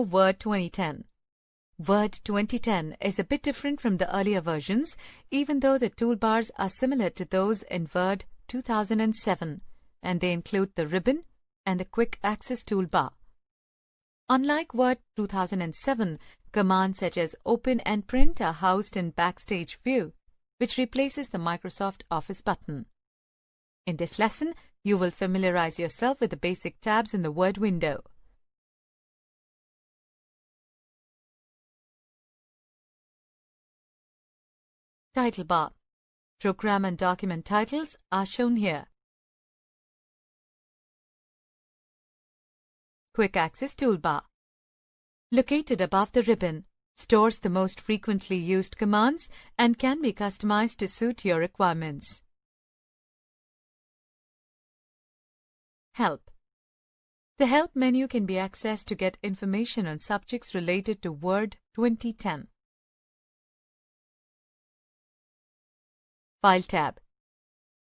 Word 2010. Word 2010 is a bit different from the earlier versions, even though the toolbars are similar to those in Word 2007, and they include the ribbon and the quick access toolbar. Unlike Word 2007, commands such as open and print are housed in Backstage View, which replaces the Microsoft Office button. In this lesson, you will familiarize yourself with the basic tabs in the Word window. Title bar. Program and document titles are shown here. Quick Access Toolbar. Located above the ribbon, stores the most frequently used commands and can be customized to suit your requirements. Help. The Help menu can be accessed to get information on subjects related to Word 2010. File tab.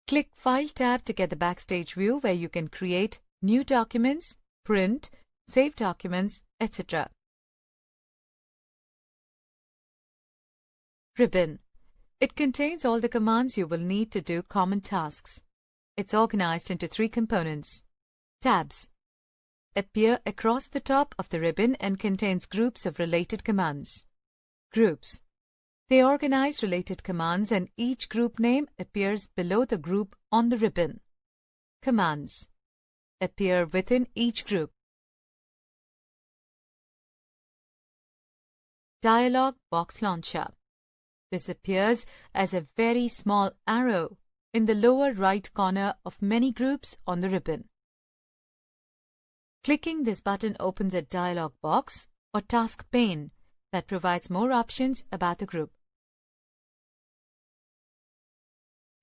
Click File tab to get the Backstage view where you can create new documents, print, save documents, etc. Ribbon. It contains all the commands you will need to do common tasks. It's organized into 3 components. Tabs. Appear across the top of the ribbon and contains groups of related commands. Groups. They organize related commands and each group name appears below the group on the ribbon. Commands. Appear within each group. Dialog box launcher. This appears as a very small arrow in the lower right corner of many groups on the ribbon. Clicking this button opens a dialog box or task pane that provides more options about the group.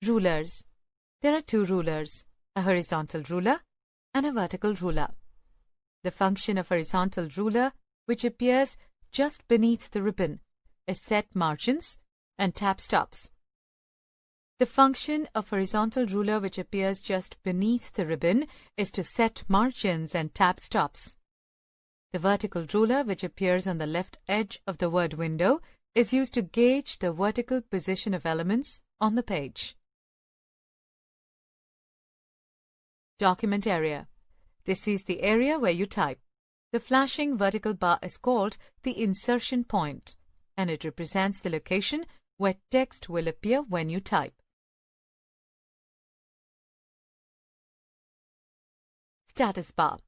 Rulers. There are 2 rulers, a horizontal ruler and a vertical ruler. The function of horizontal ruler, which appears just beneath the ribbon, is set margins and tab stops. The function of horizontal ruler, which appears just beneath the ribbon, is to set margins and tab stops. The vertical ruler, which appears on the left edge of the Word window, is used to gauge the vertical position of elements on the page. Document area. This is the area where you type. The flashing vertical bar is called the insertion point, and it represents the location where text will appear when you type. Status bar.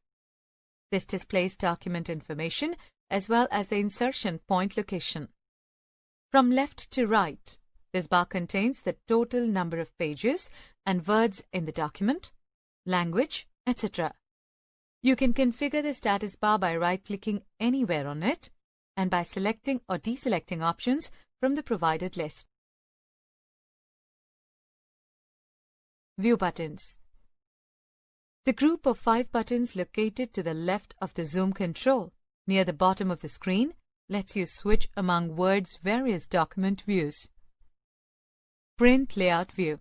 This displays document information as well as the insertion point location. From left to right, this bar contains the total number of pages and words in the document, language, etc. You can configure the status bar by right-clicking anywhere on it and by selecting or deselecting options from the provided list. View buttons. The group of 5 buttons located to the left of the zoom control near the bottom of the screen lets you switch among Word's various document views. Print layout view.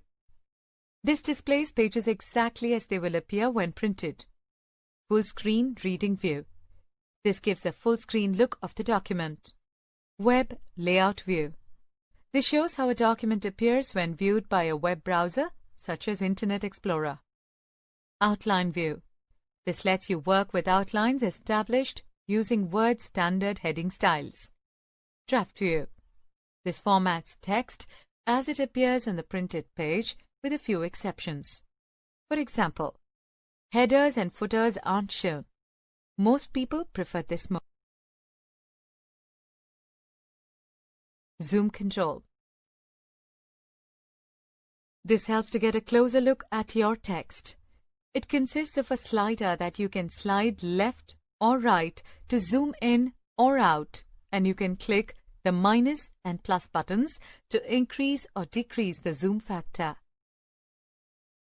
This displays pages exactly as they will appear when printed. Full screen reading view. This gives a full screen look of the document. Web layout view. This shows how a document appears when viewed by a web browser, such as Internet Explorer. Outline view. This lets you work with outlines established using Word's standard heading styles. Draft view. This formats text as it appears on the printed page, with a few exceptions. For example, headers and footers aren't shown. Most people prefer this mode. Zoom control. This helps to get a closer look at your text. It consists of a slider that you can slide left or right to zoom in or out, and you can click the minus and plus buttons to increase or decrease the zoom factor.